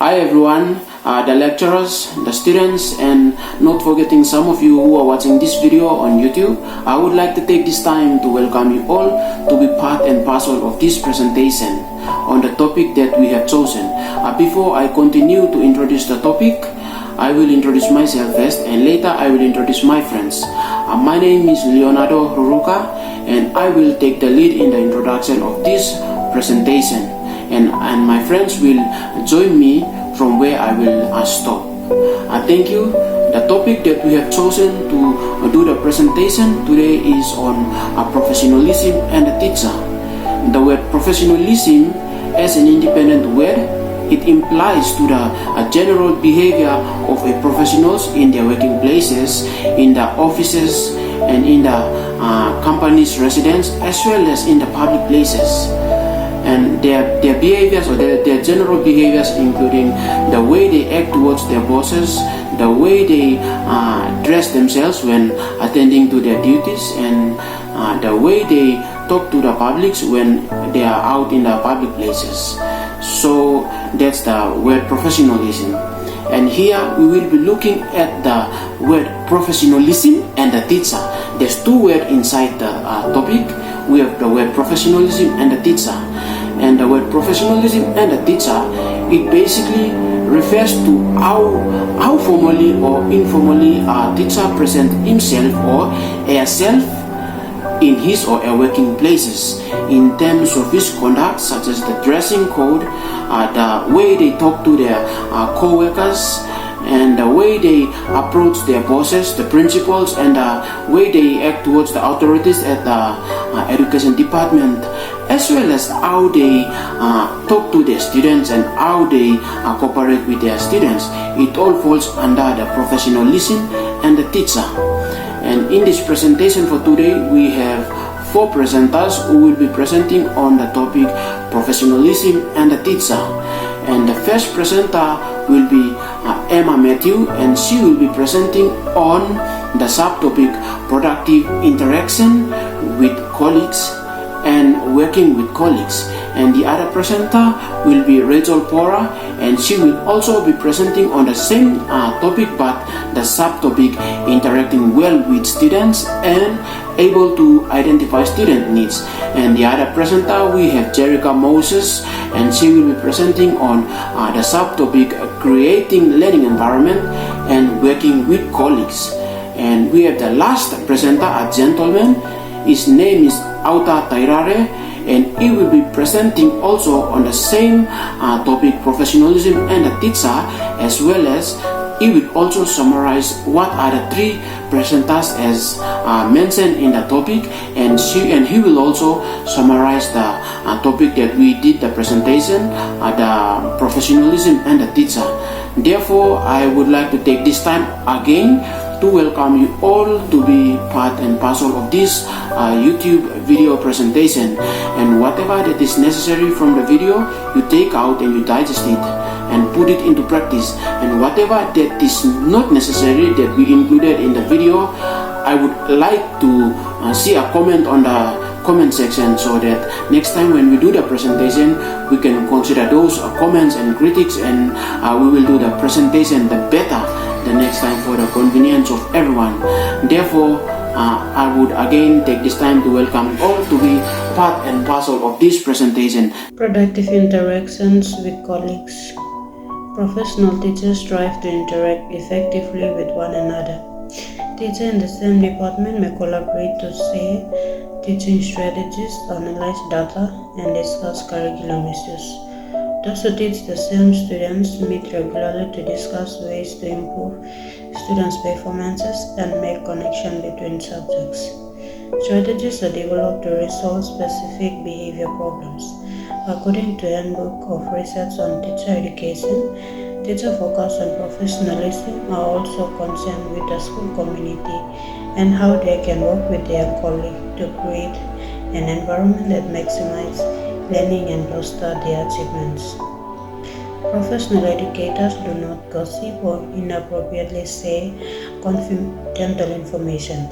Hi everyone, the lecturers, the students, and not forgetting some of you who are watching this video on YouTube. I would like to take this time to welcome you all to be part and parcel of this presentation on the topic that we have chosen. Before I continue to introduce the topic, I will introduce myself first and later I will introduce my friends. My name is Leonardo Ruruka and I will take the lead in the introduction of this presentation. And my friends will join me from where I will stop. Thank you. The topic that we have chosen to do the presentation today is on professionalism and the teacher. The word professionalism as an independent word, it implies to the general behavior of a professionals in their working places, in the offices, and in the company's residence, as well as in the public places. And their behaviors or their general behaviors, including the way they act towards their bosses, the way they dress themselves when attending to their duties, and the way they talk to the publics when they are out in the public places. So that's the word professionalism. And here we will be looking at the word professionalism and the teacher. There's two words inside the topic. We have the word professionalism and the teacher. And the word professionalism and the teacher, it basically refers to how formally or informally a teacher presents himself or herself in his or her working places in terms of his conduct, such as the dressing code, the way they talk to their co-workers, and the way they approach their bosses, the principals, and the way they act towards the authorities at the education department, as well as how they talk to their students and how they cooperate with their students. It all falls under the professionalism and the teacher. And in this presentation for today, we have four presenters who will be presenting on the topic professionalism and the teacher. And the first presenter will be Emma Matthew, and she will be presenting on the subtopic productive interaction with colleagues and working with colleagues. And the other presenter will be Rachel Pora, and she will also be presenting on the same topic, but the subtopic interacting well with students and able to identify student needs. And the other presenter we have Jerica Moses, and she will be presenting on the subtopic creating learning environment and working with colleagues. And we have the last presenter, a gentleman. His name is Auta Tairare, and he will be presenting also on the same topic, professionalism and the teacher, as well as he will also summarize what are the three presenters as mentioned in the topic, and he will also summarize the topic that we did the presentation, the professionalism and the teacher. Therefore, I would like to take this time again to welcome you all to be part and parcel of this YouTube video presentation. And whatever that is necessary from the video, you take out and you digest it and put it into practice. And whatever that is not necessary that we included in the video, I would like to see a comment on the comment section, so that next time when we do the presentation, we can consider those comments and critics, and we will do the presentation the better the next time for the convenience of everyone. Therefore, I would again take this time to welcome you all to be part and parcel of this presentation. Productive interactions with colleagues. Professional teachers strive to interact effectively with one another. Teachers in the same department may collaborate to share teaching strategies, analyze data, and discuss curriculum issues. Those who teach the same students meet regularly to discuss ways to improve students' performances and make connection between subjects. Strategies are developed to resolve specific behavior problems. According to Handbook of Research on Teacher Education, teachers focused on professionalism are also concerned with the school community and how they can work with their colleagues to create an environment that maximizes learning and foster their achievements. Professional educators do not gossip or inappropriately say confidential information.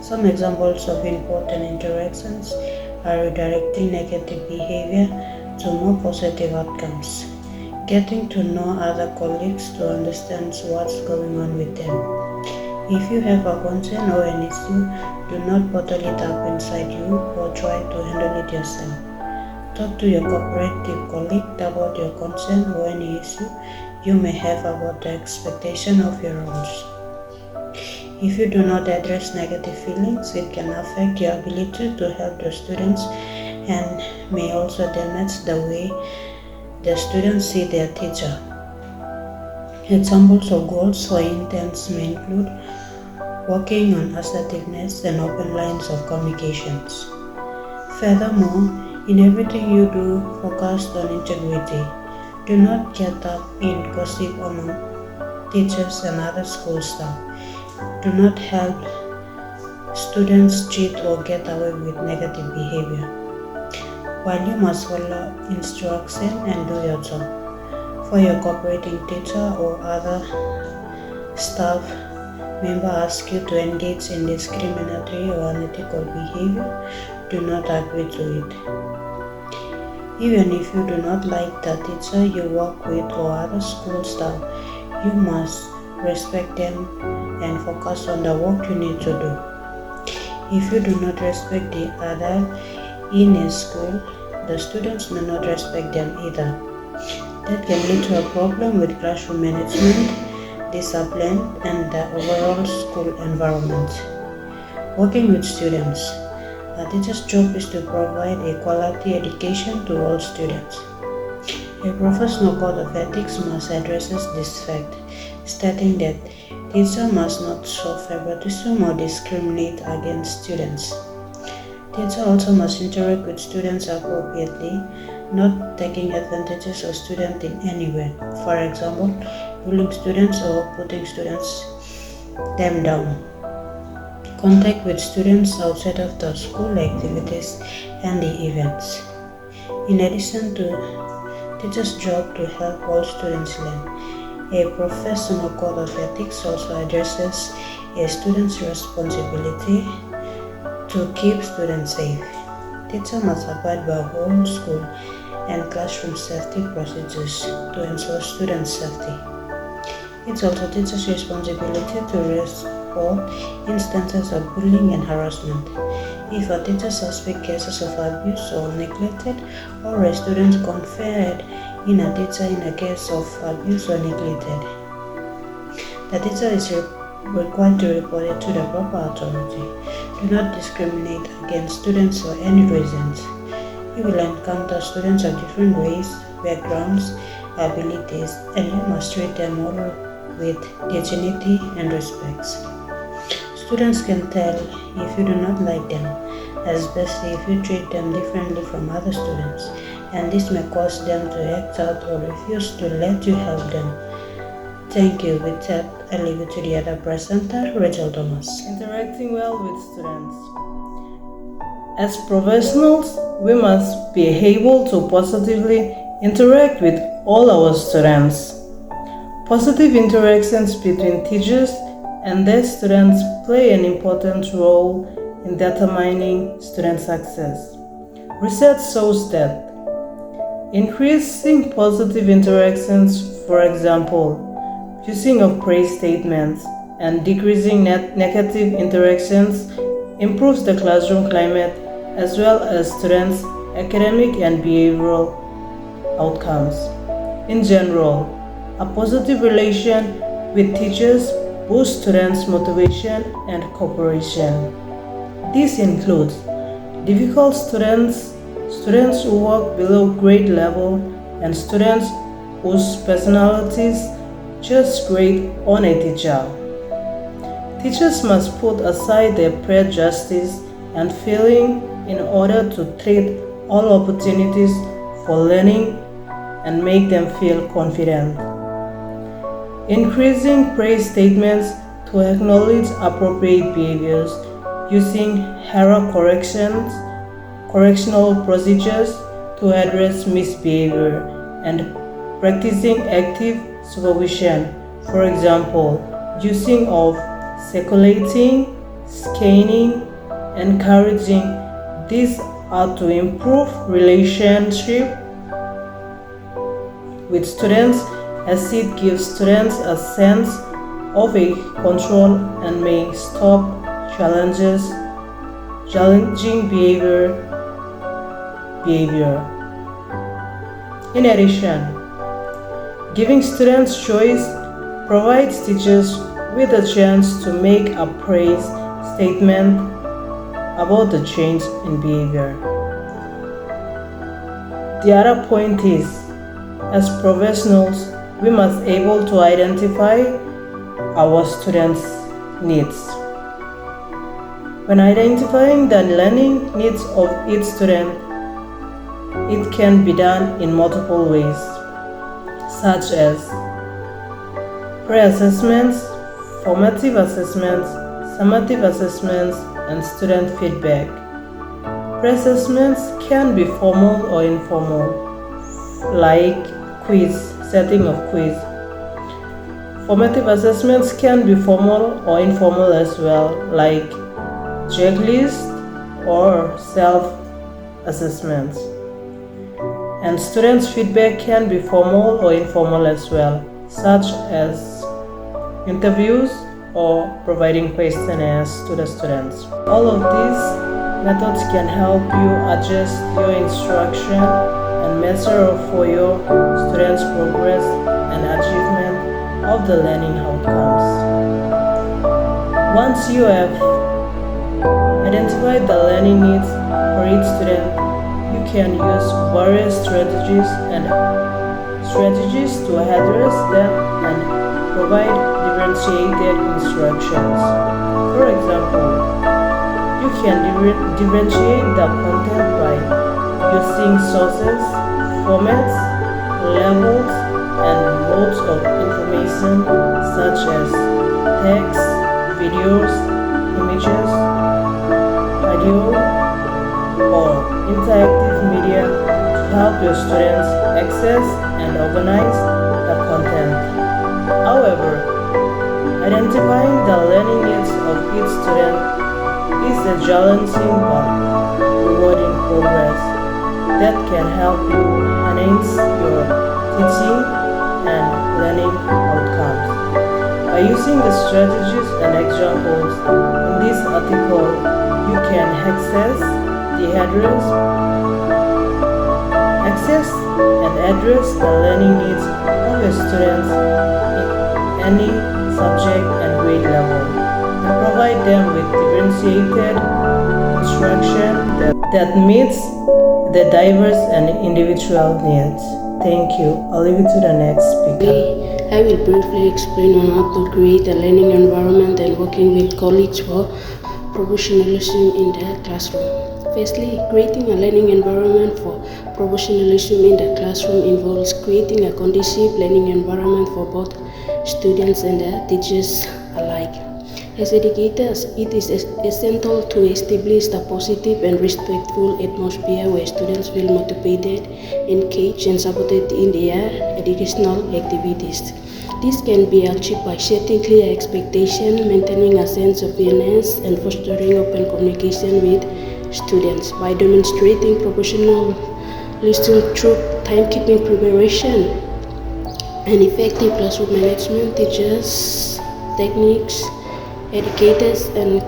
Some examples of important interactions are redirecting negative behavior to more positive outcomes, Getting to know other colleagues to understand what's going on with them. If you have a concern or an issue, do not bottle it up inside you or try to handle it yourself. Talk to your cooperative colleague about your concern or any issue you may have about the expectation of your roles. If you do not address negative feelings, it can affect your ability to help the students and may also damage the way the students see their teacher. Examples of goals for interns may include working on assertiveness and open lines of communications. Furthermore, in everything you do, focus on integrity. Do not get up in gossip among teachers and other school staff. Do not help students cheat or get away with negative behavior. While you must follow instruction and do your job, for your cooperating teacher or other staff member asks you to engage in discriminatory or unethical behavior, do not agree to it. Even if you do not like the teacher you work with or other school staff, you must respect them and focus on the work you need to do. If you do not respect the adult in a school, the students may not respect them either. That can lead to a problem with classroom management, discipline, and the overall school environment. Working with students. A teacher's job is to provide a quality education to all students. A professional code of ethics must address this fact, stating that teachers must not show favoritism or discriminate against students. Teachers also must interact with students appropriately, not taking advantages of students in any way. For example, bullying students or putting them down. Contact with students outside of the school activities and the events. In addition to teachers' job to help all students learn, a professional code of ethics also addresses a student's responsibility to keep students safe. Teachers must abide by home, school, and classroom safety procedures to ensure student safety. It's also teachers' responsibility to report instances of bullying and harassment. If a teacher suspects cases of abuse or neglected, or a student confided in a teacher in a case of abuse or neglected, the teacher is required to report it to the proper authority. Do not discriminate against students for any reasons. You will encounter students of different race, backgrounds, abilities, and you must treat them all with dignity and respect. Students can tell if you do not like them, especially if you treat them differently from other students, and this may cause them to act out or refuse to let you help them. Thank you. With that, I leave it to the other presenter, Rachel Thomas. Interacting well with students. As professionals, we must be able to positively interact with all our students. Positive interactions between teachers and their students play an important role in determining student success. Research shows that increasing positive interactions, for example, using of praise statements and decreasing negative interactions, improves the classroom climate as well as students' academic and behavioral outcomes. In general, a positive relation with teachers boosts students' motivation and cooperation. This includes difficult students, students who work below grade level, and students whose personalities just grade on a teacher. Teachers must put aside their prejudices and feeling in order to treat all opportunities for learning and make them feel confident. Increasing praise statements to acknowledge appropriate behaviors, using error correctional procedures to address misbehavior, and practicing active supervision, for example, using of circulating, scanning, encouraging. These are to improve relationship with students, as it gives students a sense of a control and may stop challenging behavior. In addition, giving students choice provides teachers with a chance to make a praise statement about the change in behavior. The other point is, as professionals, we must be able to identify our students' needs. When identifying the learning needs of each student, it can be done in multiple ways, such as pre-assessments, formative assessments, summative assessments, and student feedback. Pre-assessments can be formal or informal, like setting of quiz. Formative assessments can be formal or informal as well, like checklist or self-assessments. And students' feedback can be formal or informal as well, such as interviews or providing questionnaires to the students. All of these methods can help you adjust your instruction and measure for your students' progress and achievement of the learning outcomes. Once you have identified the learning needs for each student, you can use various strategies to address them and provide differentiated instructions. For example, you can differentiate the content by using sources, formats, levels, and modes of information such as text, videos, images, audio, or interactive media to help your students access and organize the content. However, identifying the learning needs of each student is a challenging but rewarding progress that can help you enhance your teaching and learning outcomes. By using the strategies and examples in this article, you can access and address the learning needs of your students in any subject and grade level, and provide them with differentiated instruction that meets the diverse and individual needs. Thank you. I'll leave it to the next speaker. I will briefly explain on how to create a learning environment and working with colleagues for professionalism in the classroom. Firstly, creating a learning environment for professionalism in the classroom involves creating a conducive learning environment for both students and the teachers alike. As educators, it is essential to establish a positive and respectful atmosphere where students feel motivated, engaged, and supported in their educational activities. This can be achieved by setting clear expectations, maintaining a sense of fairness, and fostering open communication with students. By demonstrating professionalism through timekeeping preparation and effective classroom management, teachers, techniques, educators, and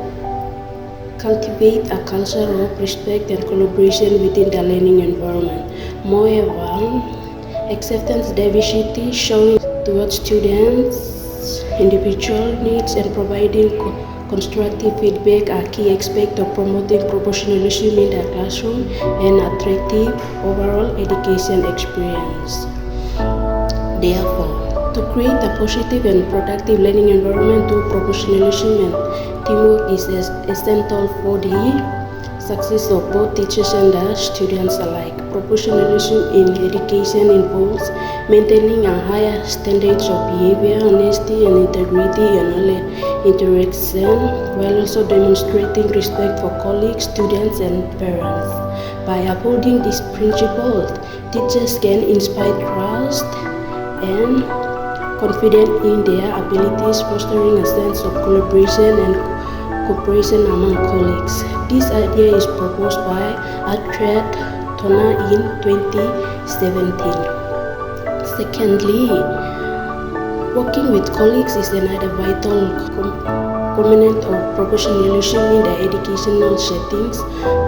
cultivate a culture of respect and collaboration within the learning environment. Moreover, acceptance diversity, showing towards students' individual needs and providing constructive feedback are key aspects of promoting professionalism in the classroom and attractive overall education experience. Therefore, to create a positive and productive learning environment through professionalism and teamwork is essential for the success of both teachers and the students alike. Professionalism in education involves maintaining a higher standards of behavior, honesty, and integrity in all interaction, while also demonstrating respect for colleagues, students, and parents. By upholding these principles, teachers can inspire trust and confidence in their abilities, fostering a sense of collaboration and cooperation among colleagues. This idea is proposed by Alfred Toner in 2017. Secondly, working with colleagues is another vital component of professionalism in the educational settings.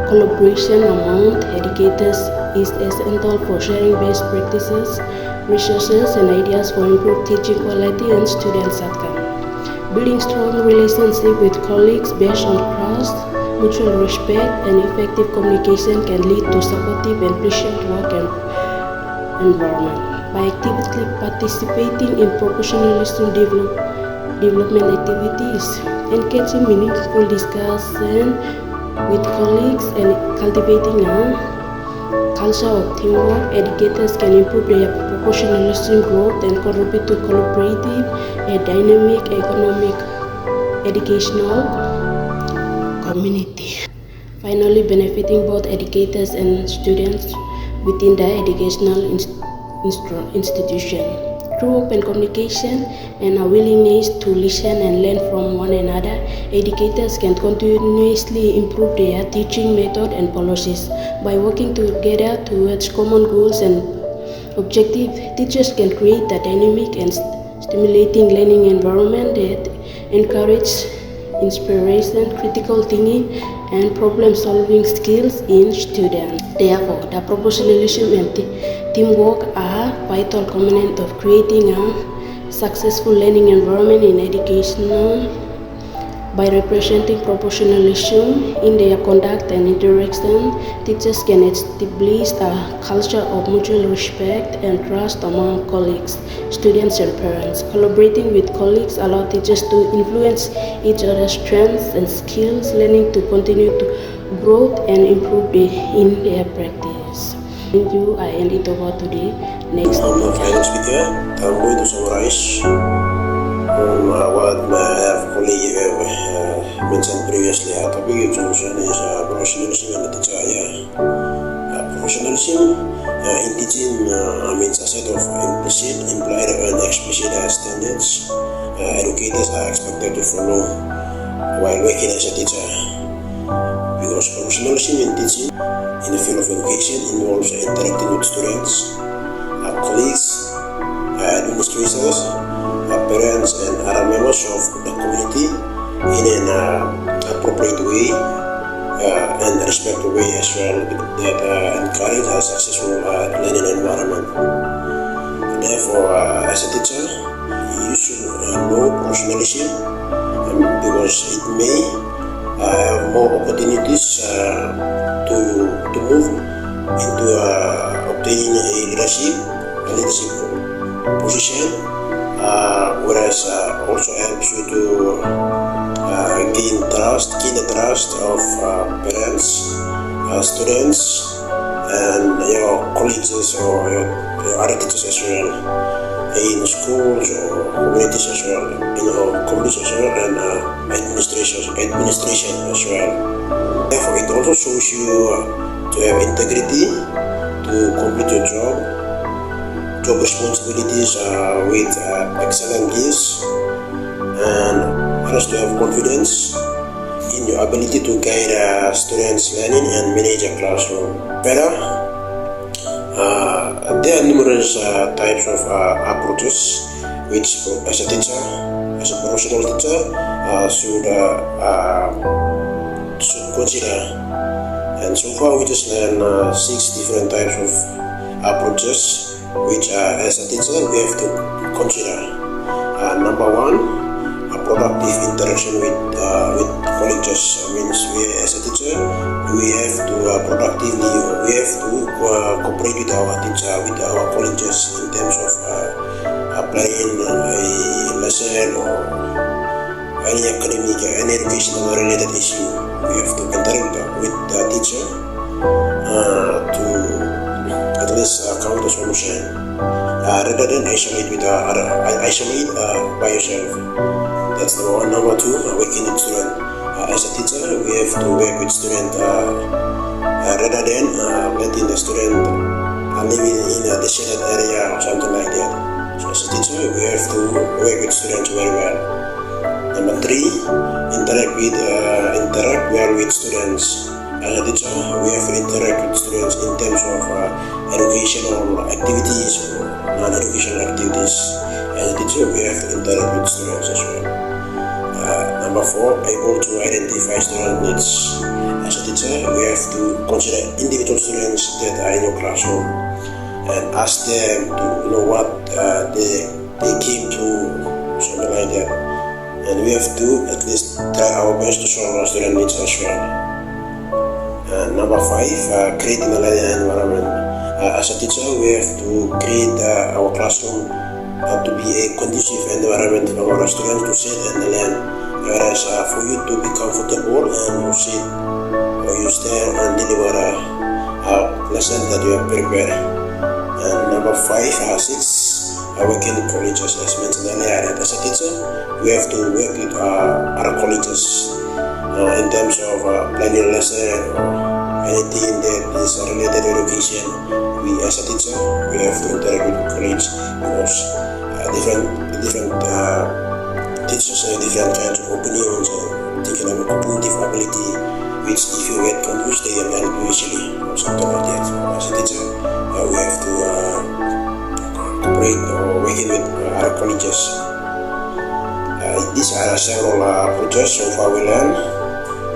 Collaboration among educators is essential for sharing best practices, resources, and ideas for improved teaching quality and students' outcome. Building strong relationships with colleagues based on trust, mutual respect, and effective communication can lead to supportive and pleasant work environment. By actively participating in professionalism development activities, engaging meaningful discussion with colleagues, and cultivating a culture of teamwork, educators can improve their professionalism growth and contribute to collaborative and dynamic economic educational community. Finally, benefiting both educators and students within the educational institution. Through open communication and a willingness to listen and learn from one another, educators can continuously improve their teaching method and policies. By working together towards common goals and objectives, teachers can create a dynamic and stimulating learning environment that encourages inspiration, critical thinking, and problem-solving skills in students. Therefore, the professionalism and teamwork are vital components of creating a successful learning environment in education. By representing professionalism in their conduct and interaction, teachers can establish a culture of mutual respect and trust among colleagues, students, and parents. Collaborating with colleagues allows teachers to influence each other's strengths and skills, learning to continue to grow and improve in their practice. Thank you. I end it over to the next. I'm a final speaker. I'm going to summarize what my colleague mentioned previously. Our topic of solution is professionalism and the teacher. Professionalism in teaching means a set of implicit, implied, and explicit standards educators are expected to follow while working as a teacher. Because professionalism in teaching in the field of education involves interacting with students, colleagues, administrators, parents, and other members of the community in an appropriate way and respectful way as well that encourage a successful learning environment. Therefore, as a teacher, you should know professionalism because it may have more opportunities to move into obtaining a leadership position, whereas also helps you to gain the trust of parents, students, and your colleagues or your other teachers as well, in schools or communities as well, communities as well, and administration as well. Therefore, it also shows you to have integrity, to complete your job responsibilities with excellent ease, and also to have confidence in your ability to guide students' learning and manage a classroom. Further, there are numerous types of approaches which, as a teacher, as a professional teacher, should consider. And so far, we just learned 6 different types of approaches which, as a teacher, we have to consider. Number 1, a productive interaction with colleagues. Means we, as a teacher, we have to cooperate with our teacher, with our colleagues in terms of applying a lesson or any academic, any educational related issue. We have to interact with the teacher to at least come to a solution, rather than isolate by yourself. That's number 1. Number 2, working with student. As a teacher, we have to work with student rather than letting the student living in a deserted area or something like that. So as a teacher, we have to work with students very well. Number 3, interact well with students as a teacher, we have to interact with students in terms of educational activities or non-educational activities. As a teacher, we have to interact with students as well. Number 4, able to identify student needs. As a teacher, we have to consider individual students that are in your classroom and ask them to know what they came to, something like that. And we have to at least try our best to solve our student needs as well. Number 5, creating a learning environment. As a teacher, we have to create our classroom to be a conducive environment for our students to sit and learn. Whereas for you to be comfortable and you sit or you stand and deliver a lesson that you have prepared. And number 5, 6, working in colleges, as mentioned earlier. And as a teacher, we have to work with other colleges in terms of planning lesson or anything that is related to education. We, as a teacher, we have to interact with college because different teachers have different kinds of opinions and thinking about cognitive ability, which if you get confused, they can help you easily or something like that. So as a teacher, we have to cooperate or working with other colleges. These are several projects so far we learned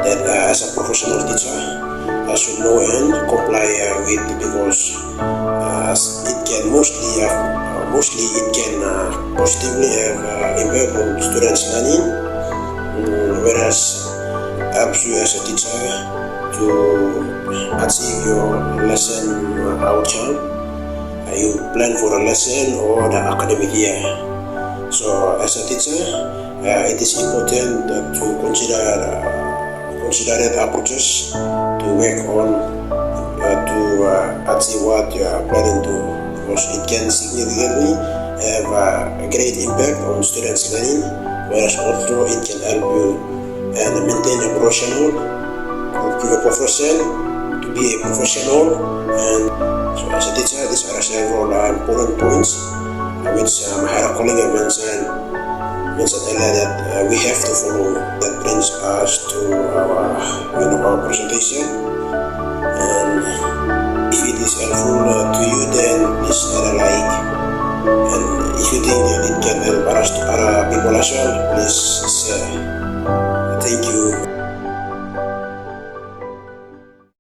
that as a professional teacher I should know and comply with, because it can mostly it can positively have impact on students' learning, whereas helps you as a teacher to achieve your lesson outcome. You plan for a lesson or the academic year. So as a teacher, it is important to consider approaches to work on to achieve what you are planning to, because it can significantly have a great impact on students' learning, whereas also it can help you and maintain a professional to a profession, to be a professional. And so as a teacher, these are several important points which my colleague mentioned earlier that we have to follow. That brings us to our presentation. And if it is helpful to you, then please add a like. And if you think that it can help other people as well, please share. Thank you.